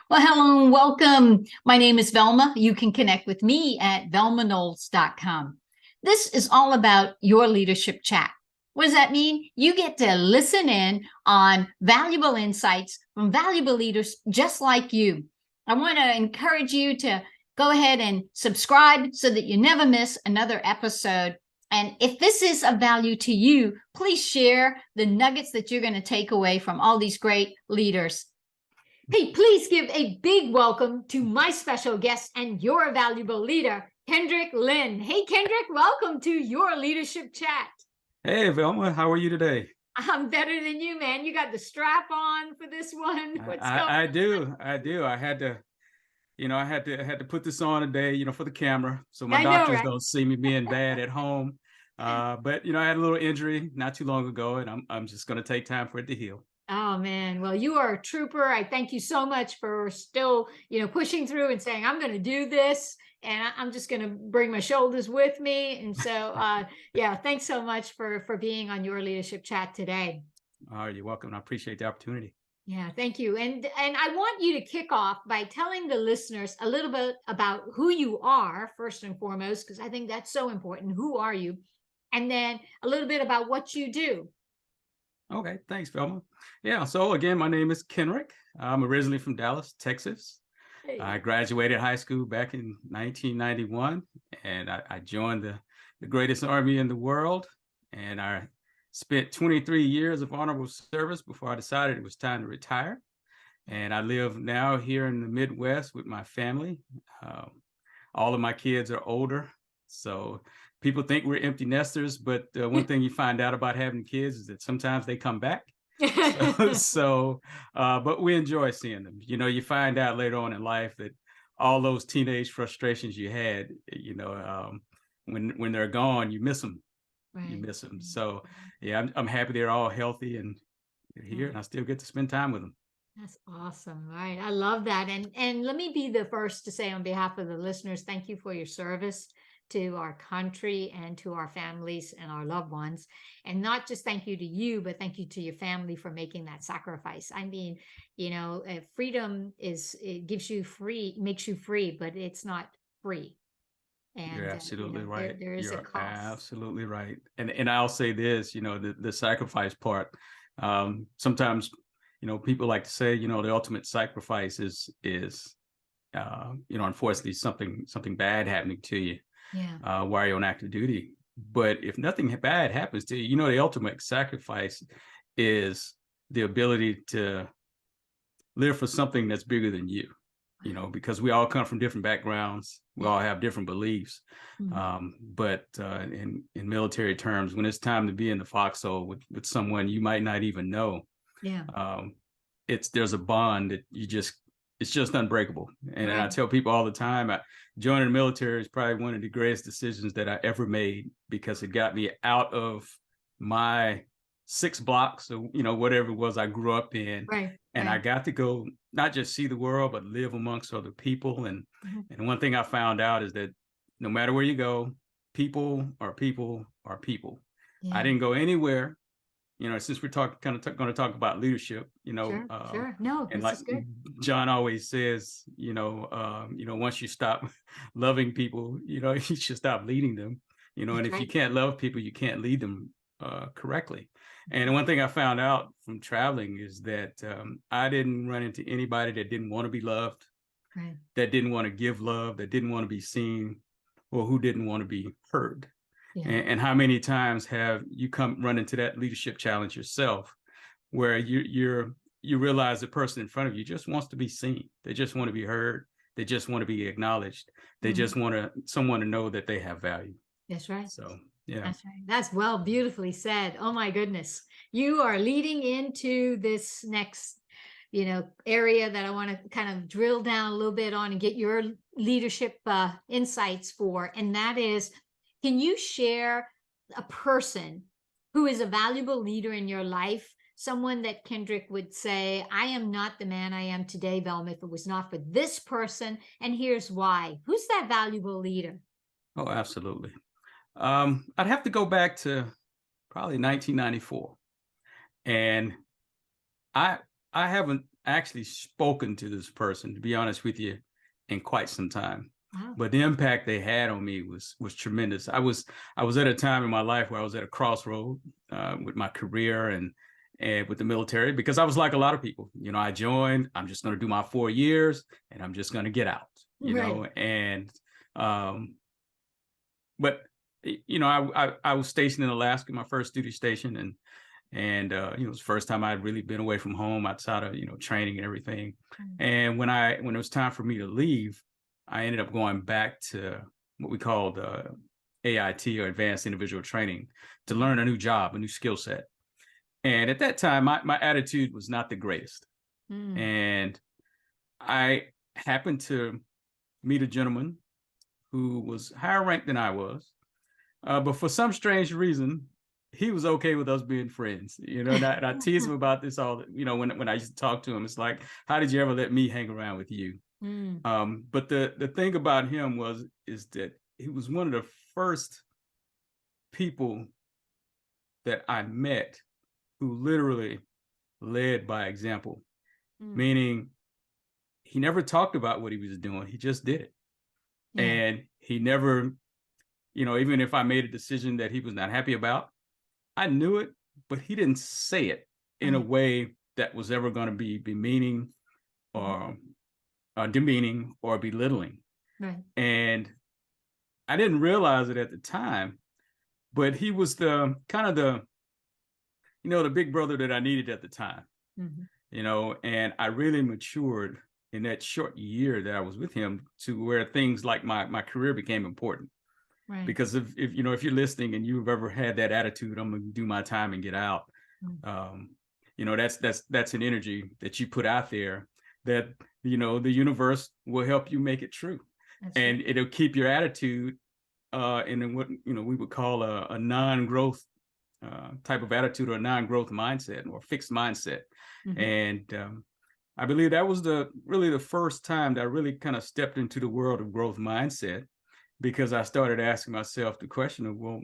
Well, hello and welcome. My name is Velma. You can connect with me at velmanolds.com. This is all about your leadership chat. What does that mean? You get to listen in on valuable insights from valuable leaders just like you. I want to encourage you to go ahead and subscribe so that you never miss another episode. And if this is of value to you, please share the nuggets that you're going to take away from all these great leaders. Hey, please give a big welcome to my special guest and your valuable leader, Kenric Lynn. Hey, Kenric, welcome to your leadership chat. Hey, Velma, how are you today? I'm better than you, man. You got the strap on for this one. What's going on? I do. I had to, I had to put this on today, for the camera, so my I know, doctors right? don't see me being bad at home. But I had a little injury not too long ago, and I'm just going to take time for it to heal. Oh man, well, you are a trooper. I thank you so much for still, pushing through and saying, I'm going to do this and I'm just going to bring my shoulders with me. And so, yeah, thanks so much for being on your leadership chat today. You're welcome. I appreciate the opportunity. Yeah, thank you. And I want you to kick off by telling the listeners a little bit about who you are, first and foremost, because I think that's so important. Who are you? And then a little bit about what you do. Okay, thanks, Velma. Yeah, so again, my name is Kenric. I'm originally from Dallas, Texas. Hey. I graduated high school back in 1991, and I joined the greatest army in the world. And I spent 23 years of honorable service before I decided it was time to retire. And I live now here in the Midwest with my family. All of my kids are older, so people think we're empty nesters, but one thing you find out about having kids is that sometimes they come back. But we enjoy seeing them. You find out later on in life that all those teenage frustrations you had, when they're gone, you miss them. Right. You miss them. So, yeah, I'm happy they're all healthy and they're here, and I still get to spend time with them. That's awesome. Right. I love that. And let me be the first to say on behalf of the listeners, thank you for your service to our country and to our families and our loved ones. And not just thank you to you, but thank you to your family for making that sacrifice. I mean, freedom it gives you free, makes you free, but it's not free. You're And absolutely right. there is a You're cost. absolutely right. And I'll say this, the sacrifice part. Sometimes, people like to say, the ultimate sacrifice is unfortunately something bad happening to you Yeah. while you're on active duty. But if nothing bad happens to you, the ultimate sacrifice is the ability to live for something that's bigger than you. Because we all come from different backgrounds. We all have different beliefs. Mhm. But in military terms, when it's time to be in the foxhole with someone you might not even know, Yeah. There's a bond that it's just unbreakable. And I Right. tell people all the time, joining the military is probably one of the greatest decisions that I ever made, because it got me out of my 6 blocks or whatever it was I grew up in, Right. and Right. I got to go not just see the world but live amongst other people. And Mhm. and one thing I found out is that no matter where you go, people are people are people. I Yeah. didn't go anywhere, since we're going to talk about leadership, Sure. Sure. No, and this like is good. John always says, once you stop loving people, you should stop leading them, and That's if you right. can't love people, you can't lead them correctly. And one thing I found out from traveling is that I didn't run into anybody that didn't want to be loved, Right. that didn't want to give love, that didn't want to be seen, or who didn't want to be heard. Yeah. And how many times have you run into that leadership challenge yourself, where you realize the person in front of you just wants to be seen, they just want to be heard, they just want to be acknowledged, they just Mhm. want someone to know that they have value. That's right. So yeah. That's right. That's beautifully said. Oh my goodness. You are leading into this next, area that I want to kind of drill down a little bit on and get your leadership insights for. And that is, can you share a person who is a valuable leader in your life? Someone that Kendrick would say, I am not the man I am today, Velma, if it was not for this person. And here's why. Who's that valuable leader? Oh, absolutely. I'd have to go back to probably 1994, and I I haven't actually spoken to this person, to be honest with you, in quite some time. Wow. But the impact they had on me was tremendous. I was at a time in my life where I was at a crossroad with my career and with the military, because I was like a lot of people. You know, I joined, I'm just going to do my 4 years and I'm just going to get out, you know, and but you know, I was stationed in Alaska, my first duty station, and you know, it was the first time I'd really been away from home outside of, you know, training and everything. And when it was time for me to leave, I ended up going back to what we called AIT, or Advanced Individual Training, to learn a new job, a new skill set. And at that time, my attitude was not the greatest. And I happened to meet a gentleman who was higher ranked than I was. But for some strange reason, he was okay with us being friends. You know, and I tease him about this all, you know, when I used to talk to him, it's like, how did you ever let me hang around with you? But the thing about him is that he was one of the first people that I met who literally led by example, meaning he never talked about what he was doing. He just did it. And he never, you know, even if I made a decision that he was not happy about, I knew it, but he didn't say it in a way that was ever going to be demeaning or demeaning or belittling. And I didn't realize it at the time, but he was the kind of the, you know, the big brother that I needed at the time, you know, and I really matured in that short year that I was with him to where things like my career became important. Because if you know, if you're listening and you've ever had that attitude, I'm gonna do my time and get out, you know, that's an energy that you put out there that, you know, the universe will help you make it true. And it'll keep your attitude in what, you know, we would call a non-growth type of attitude, or a non-growth mindset, or fixed mindset. And I believe that was really the first time that I really kind of stepped into the world of growth mindset, because I started asking myself the question of, well,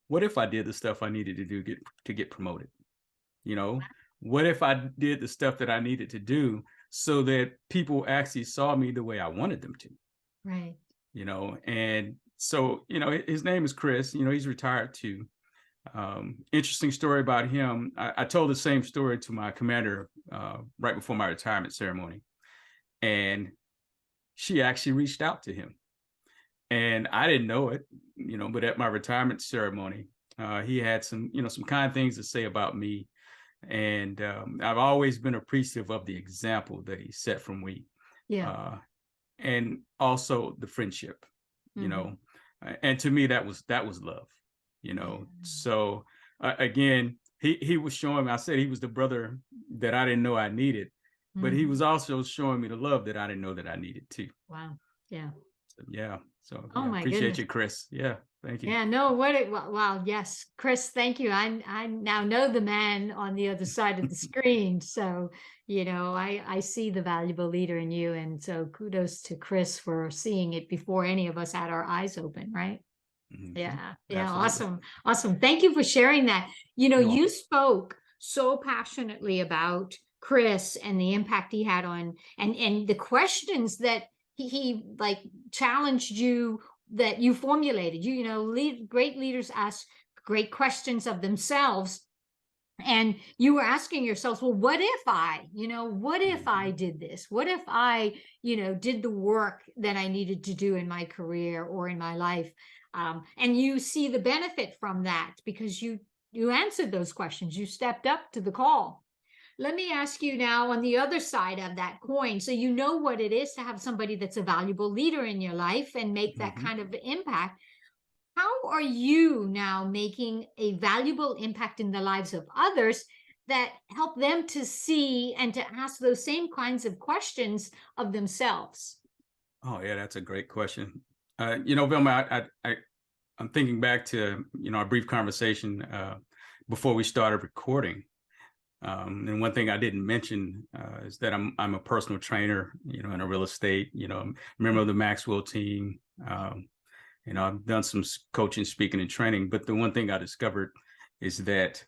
what if I did the stuff I needed to do to get promoted? You know, what if I did the stuff that I needed to do so that people actually saw me the way I wanted them to? You know, and so, you know, his name is Chris. You know, he's retired too. Interesting story about him. I told the same story to my commander right before my retirement ceremony, and she actually reached out to him. And I didn't know it, you know, but at my retirement ceremony, he had some, you know, some kind things to say about me. And I've always been appreciative of the example that he set for me. And also the friendship, you know, and to me, that was love, you know. So again, he was showing me, I said he was the brother that I didn't know I needed, but he was also showing me the love that I didn't know that I needed too. So Oh my appreciate goodness. you, Chris. Thank you. Wow, yes, Chris, thank you. I now know the man on the other side of the screen, so you know, I see the valuable leader in you, and so kudos to Chris for seeing it before any of us had our eyes open, right? Absolutely. Awesome. Thank you for sharing that. You know, You're you welcome. spoke so passionately about Chris and the impact he had on, and the questions that he like challenged you, that you formulated. You know, great leaders ask great questions of themselves, and you were asking yourselves, well, what if what if I did this? What if I, you know, did the work that I needed to do in my career or in my life? And you see the benefit from that because you answered those questions. You stepped up to the call. Let me ask you now, on the other side of that coin, so you know what it is to have somebody that's a valuable leader in your life and make that kind of impact. How are you now making a valuable impact in the lives of others that help them to see and to ask those same kinds of questions of themselves? Oh yeah, that's a great question. You know, Vilma, I'm thinking back to, you know, our brief conversation before we started recording. And one thing I didn't mention is that I'm a personal trainer, you know, in a real estate, you know, I'm a member of the Maxwell team. You know, I've done some coaching, speaking, and training. But the one thing I discovered is that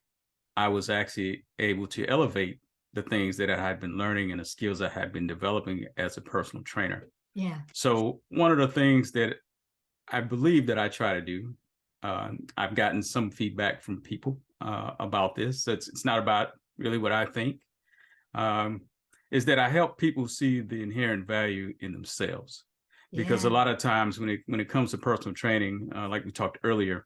I was actually able to elevate the things that I had been learning and the skills I had been developing as a personal trainer. Yeah. So one of the things that I believe that I try to do, I've gotten some feedback from people about this. So it's not about really what I think, is that I help people see the inherent value in themselves. Because a Yeah. lot of times when it comes to personal training, like we talked earlier,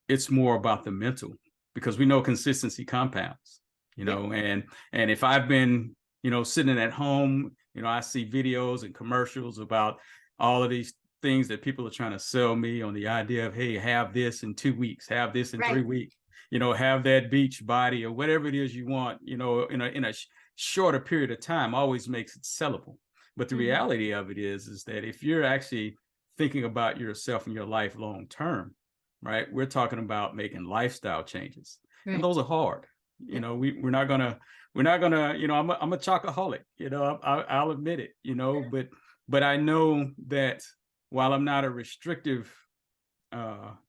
it's more about the mental, because we know consistency compounds, and if I've been, sitting at home, I see videos and commercials about all of these things that people are trying to sell me on the idea of, hey, have this in 2 weeks, have this in 3 weeks, have that beach body or whatever it is you want, in a shorter period of time, always makes it sellable. But the reality of it is that if you're actually thinking about yourself and your life long term, right, we're talking about making lifestyle changes, and those are hard. We're not gonna, I'm a chocoholic, I'll admit it, but I know that while I'm not a restrictive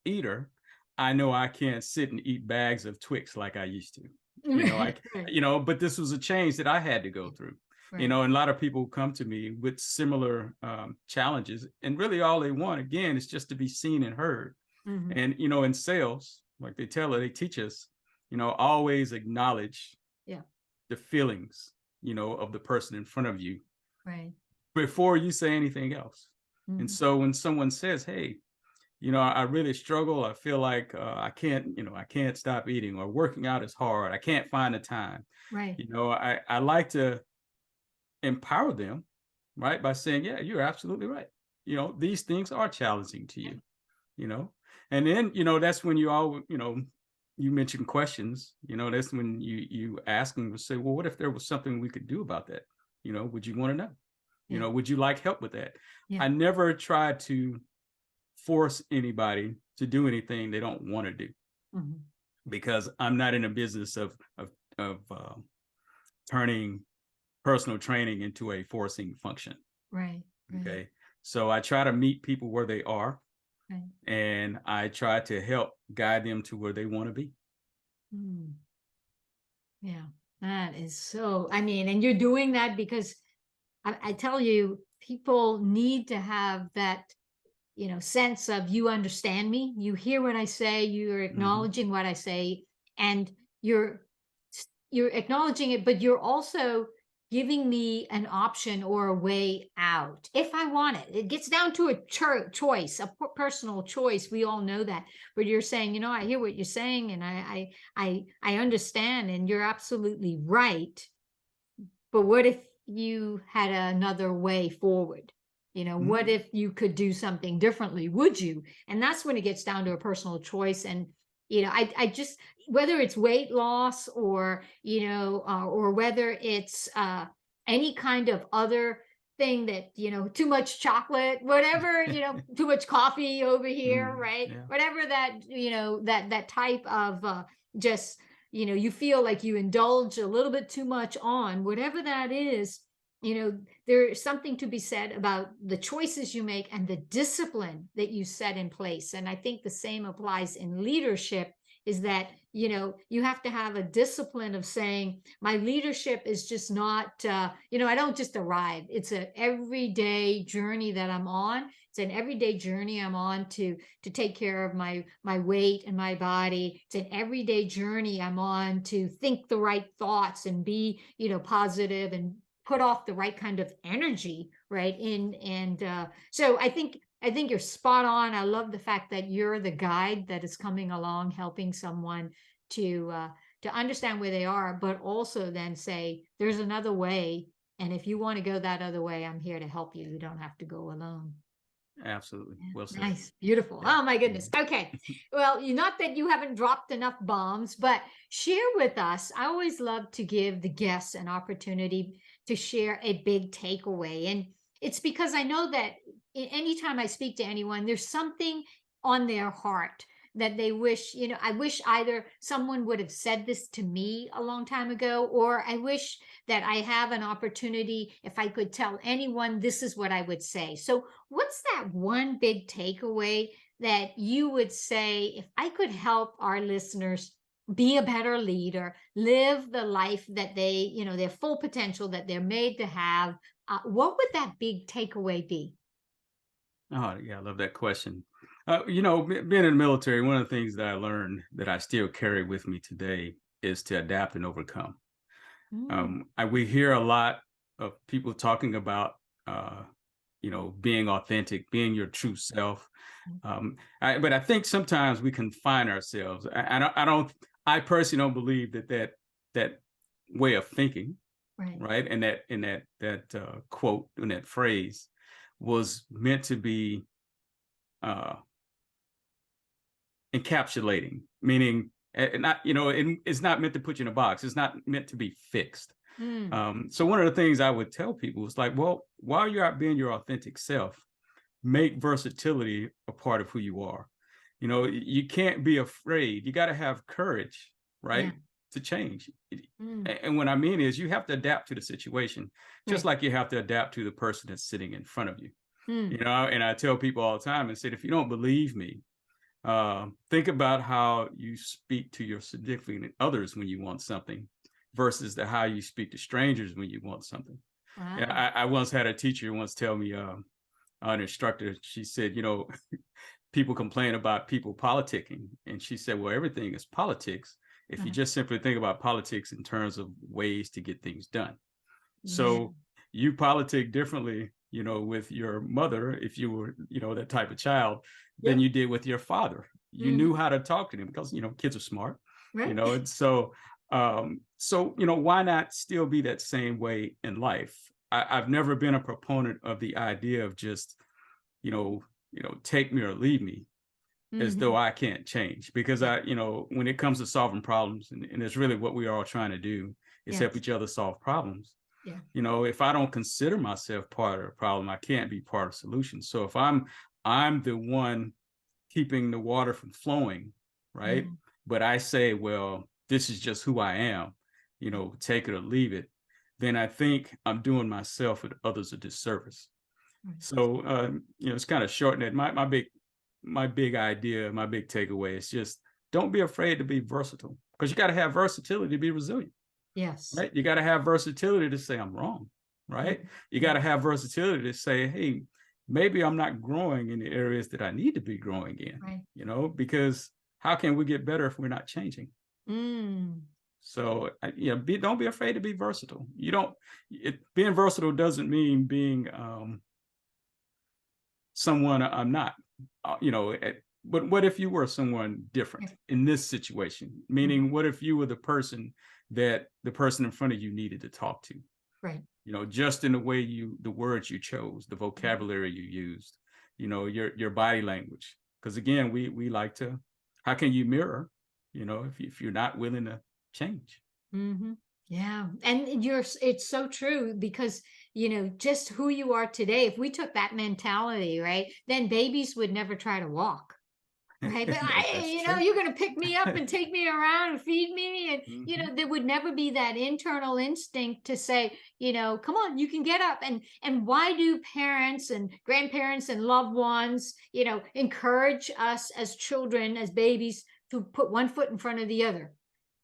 eater, I know I can't sit and eat bags of Twix like I used to. But this was a change that I had to go through. And a lot of people come to me with similar challenges, and really all they want, again, is just to be seen and heard. And in sales, like they teach us, always acknowledge the feelings, of the person in front of you, before you say anything else. And so when someone says, hey, I really struggle, I feel like I can't stop eating, or working out is hard, I can't find the time. I like to empower them, right, by saying, yeah, you're absolutely right. These things are challenging to you, and then, that's when you mentioned questions, that's when you ask them to say, well, what if there was something we could do about that? Would you want to know? Would you like help with that? I never try to force anybody to do anything they don't want to do, because I'm not in a business of turning personal training into a forcing function. Okay. So I try to meet people where they are, and I try to help guide them to where they want to be. Yeah, that is so, and you're doing that because I tell you, people need to have that, sense of, you understand me, you hear what I say, you're acknowledging what I say, and you're acknowledging it, but you're also giving me an option or a way out if I want it. It gets down to a choice, a personal choice. We all know that. But you're saying, I hear what you're saying, and I understand, and you're absolutely right. But what if you had another way forward? What if you could do something differently? Would you? And that's when it gets down to a personal choice. And I just, whether it's weight loss, or or whether it's any kind of other thing that, too much chocolate, whatever, too much coffee over here, right? Whatever that, that type of just, you feel like you indulge a little bit too much on, whatever that is, there's something to be said about the choices you make and the discipline that you set in place. And I think the same applies in leadership, is that, you have to have a discipline of saying, my leadership is just not, I don't just arrive. It's an everyday journey that I'm on. It's an everyday journey I'm on to take care of my weight and my body. It's an everyday journey I'm on to think the right thoughts and be, positive, and put off the right kind of energy, right? So I think you're spot on. I love the fact that you're the guide that is coming along, helping someone to understand where they are, but also then say, there's another way. And if you want to go that other way, I'm here to help you. You don't have to go alone. Absolutely. Well said. Nice. Beautiful. Yeah. Oh my goodness. Okay. Well, not that you haven't dropped enough bombs, but share with us. I always love to give the guests an opportunity to share a big takeaway. And it's because I know that anytime I speak to anyone, there's something on their heart that they wish, I wish either someone would have said this to me a long time ago, or I wish that I have an opportunity, if I could tell anyone, this is what I would say. So what's that one big takeaway that you would say, if I could help our listeners be a better leader, live the life that they, their full potential that they're made to have, what would that big takeaway be? Oh, yeah, I love that question. Being in the military, one of the things that I learned that I still carry with me today is to adapt and overcome. Mm, We hear a lot of people talking about, being authentic, being your true self. But I think sometimes we confine ourselves. I personally don't believe that way of thinking, right. right? And that quote and that phrase was meant to be uh, encapsulating, meaning not, it's not meant to put you in a box. It's not meant to be fixed. Mm, So one of the things I would tell people is like, well, while you're out being your authentic self, make versatility a part of who you are. You can't be afraid. You got to have courage, yeah. right, to change. Mm, And what I mean is you have to adapt to the situation, just right. like you have to adapt to the person that's sitting in front of you. Mm, And I tell people all the time and said, if you don't believe me, think about how you speak to your significant others when you want something versus how you speak to strangers when you want something. Yeah, wow. I once had a teacher once tell me, an instructor, she said, people complain about people politicking. And she said, well, everything is politics if you Uh, just simply think about politics in terms of ways to get things done. yeah. So you politic differently, with your mother, if you were, that type of child, than Yep. you did with your father. You knew Hmm. how to talk to them because, kids are smart, Right. and so why not still be that same way in life? I've never been a proponent of the idea of just, you know, take me or leave me, as though Hmm. I can't change, because Yeah. when it comes to solving problems, and it's really what we are all trying to do is help Yes. each other solve problems. Yeah. If I don't consider myself part of the problem, I can't be part of the solution. So if I'm the one keeping the water from flowing, right? Mm, But I say, well, this is just who I am, take it or leave it, then I think I'm doing myself and others a disservice. right. So it's kind of shortened it. My big idea, my big takeaway is just don't be afraid to be versatile, because you got to have versatility to be resilient, Yes. right? You got to have versatility to say I'm wrong, Mm, right? You got mm, to have versatility to say, hey, maybe I'm not growing in the areas that I need to be growing in, right. because how can we get better if we're not changing? Mm, So, don't be afraid to be versatile. You don't, being versatile doesn't mean being someone I'm not, but what if you were someone yeah. different in this situation? Mhm. Meaning, what if you were the person that the person in front of you needed to talk to? Right. Just in the way the words you chose, the Mhm. vocabulary you used, your body language. Because again, we like to, how can you mirror, if you're not willing to change? Mhm. Yeah. And it's so true because, just who you are today, if we took that mentality, right, then babies would never try to walk. Right. But That's true. you're going to pick me up and take me around and feed me. And, Hmm. there would never be that internal instinct to say, come on, you can get up. And why do parents and grandparents and loved ones, encourage us as children, as babies, to put one foot in front of the other?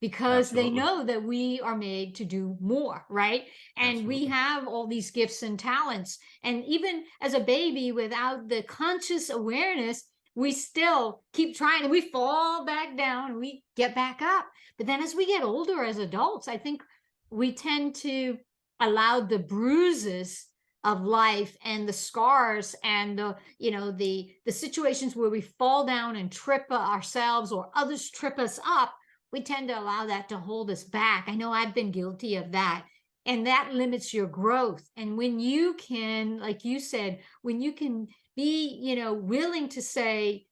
Because they Absolutely. know that we are made to do more, right? And we Absolutely. have all these gifts and talents. And even as a baby, without the conscious awareness, we still keep trying and we fall back down and we get back up. But then as we get older as adults, I think we tend to allow the bruises of life and the scars and the situations where we fall down and trip ourselves or others trip us up. We tend to allow that to hold us back. I know I've been guilty of that, and that limits your growth. And when you can, like you said, when you can be, willing to say,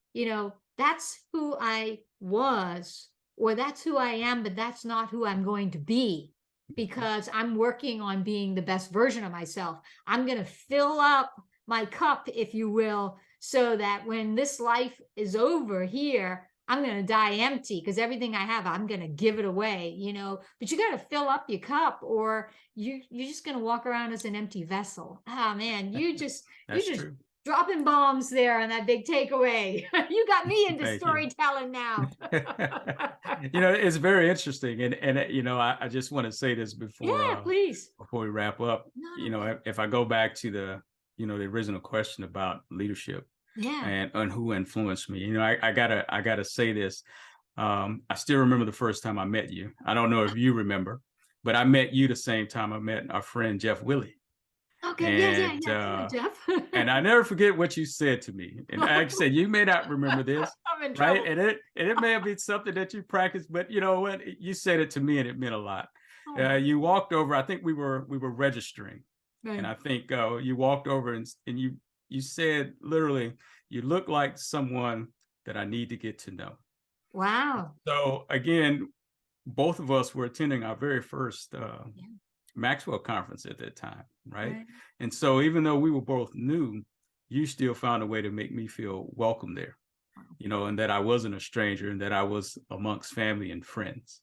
that's who I was, or that's who I am, but that's not who I'm going to be, Mhm. because I'm working on being the best version of myself. I'm going to fill up my cup, if you will, so that when this life is over here, I'm going to die empty, because everything I have, I'm going to give it away, but you got to fill up your cup, or you're just going to walk around as an empty vessel. Oh man, you That's just true. dropping bombs there on that big takeaway. You got me into Thank you. storytelling now. It's very interesting. And I just want to say this Yeah, please. before we wrap up. No. If I go back to the original question about leadership Yeah. and who influenced me, I gotta say this. I still remember the first time I met you. I don't know if you remember, but I met you the same time I met our friend Jeff Willie. Okay. And Yeah, Jeff. and I never forget what you said to me. And I said, you may not remember this, I'm in right? trouble. And it may have been something that you practiced, but you know what? You said it to me, and it meant a lot. Oh. You walked over. I think we were registering, Right. and I think you walked over and you said literally, you look like someone that I need to get to know. Wow. So again, both of us were attending our very first Maxwell conference at that time, right? And so even though we were both new, you still found a way to make me feel welcome there, and that I wasn't a stranger and that I was amongst family and friends.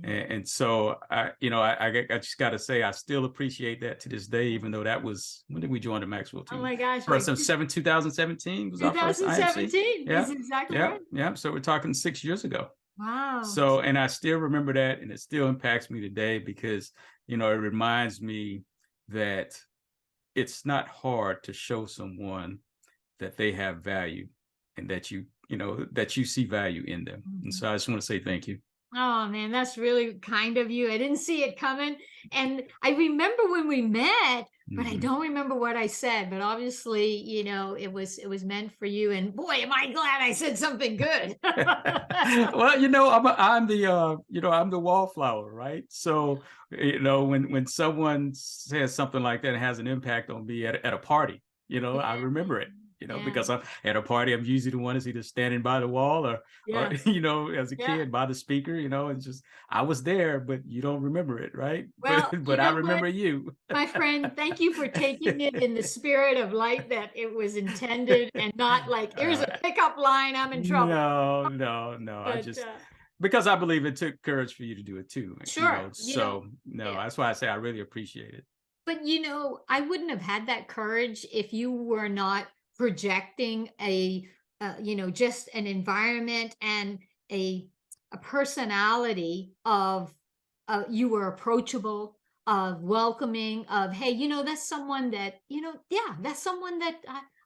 And so I just got to say, I still appreciate that to this day, even though that was, when did we join the Maxwell team? Oh my gosh. First of 2017 was our first IMC. 2017. That's exactly right. Yeah. So we're talking 6 years ago. Wow. So, and I still remember that, and it still impacts me today because, it reminds me that it's not hard to show someone that they have value and that that you see value in them. And so I just want to say thank you. Oh man, that's really kind of you. I didn't see it coming. And I remember when we met, but I don't remember what I said. But obviously, it was meant for you. And boy, am I glad I said something good. Well, I'm the wallflower, right? So, when someone says something like that, it has an impact on me at a party. I remember it. Because I'm at a party, I'm usually the one that's either standing by the wall or as a kid by the speaker, it's just, I was there, but you don't remember it, right? Well, but I remember you. My friend, thank you for taking it in the spirit of light that it was intended and not like, here's a pickup line, I'm in trouble. No. But, because I believe it took courage for you to do it too. Sure. That's why I say I really appreciate it. But, I wouldn't have had that courage if you were not projecting just an environment and a personality of you were approachable, of welcoming, of, hey, that's someone that, that's someone that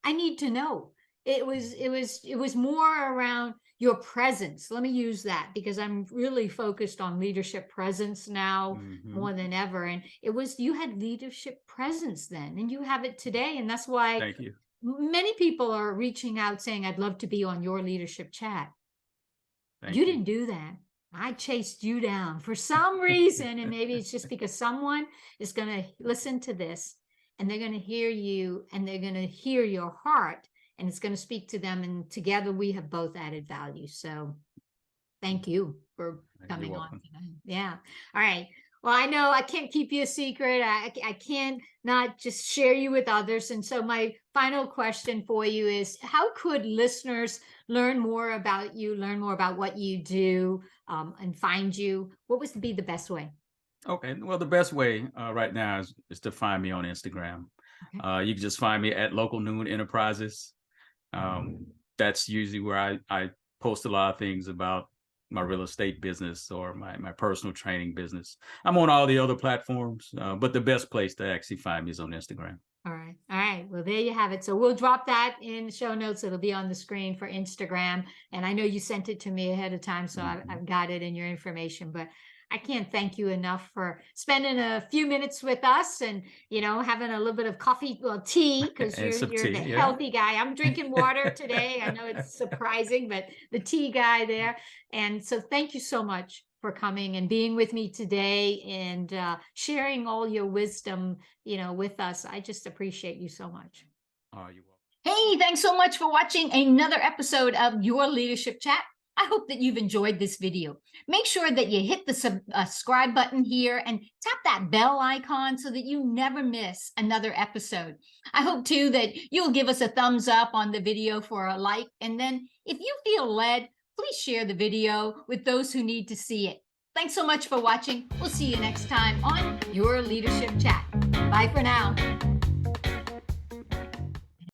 I need to know. It was more around your presence. Let me use that because I'm really focused on leadership presence now more than ever. And you had leadership presence then, and you have it today. And that's why thank you. Many people are reaching out saying, I'd love to be on your leadership chat. You didn't do that. I chased you down for some reason. And maybe it's just because someone is going to listen to this and they're going to hear you and they're going to hear your heart and it's going to speak to them. And together we have both added value. So thank you for coming on today. Yeah. All right. Well, I know I can't keep you a secret. I can't not just share you with others. And so my final question for you is, how could listeners learn more about you, learn more about what you do, and find you? What would be the best way? Okay. Well, the best way right now is to find me on Instagram. Okay. You can just find me at Local Noon Enterprises. That's usually where I post a lot of things about my real estate business or my personal training business. I'm on all the other platforms, but the best place to actually find me is on Instagram. All right. Well, there you have it. So we'll drop that in the show notes. It'll be on the screen for Instagram. And I know you sent it to me ahead of time, so I've got it in your information. But I can't thank you enough for spending a few minutes with us and, having a little bit of coffee, tea, because you're the healthy guy. I'm drinking water today. I know it's surprising, but the tea guy there. And so thank you so much for coming and being with me today and sharing all your wisdom, with us. I just appreciate you so much. Oh, you're welcome. Hey, thanks so much for watching another episode of Your Leadership Chat. I hope that you've enjoyed this video. Make sure that you hit the subscribe button here and tap that bell icon so that you never miss another episode. I hope too that you'll give us a thumbs up on the video for a like. And then if you feel led, please share the video with those who need to see it. Thanks so much for watching. We'll see you next time on Your Leadership Chat. Bye for now.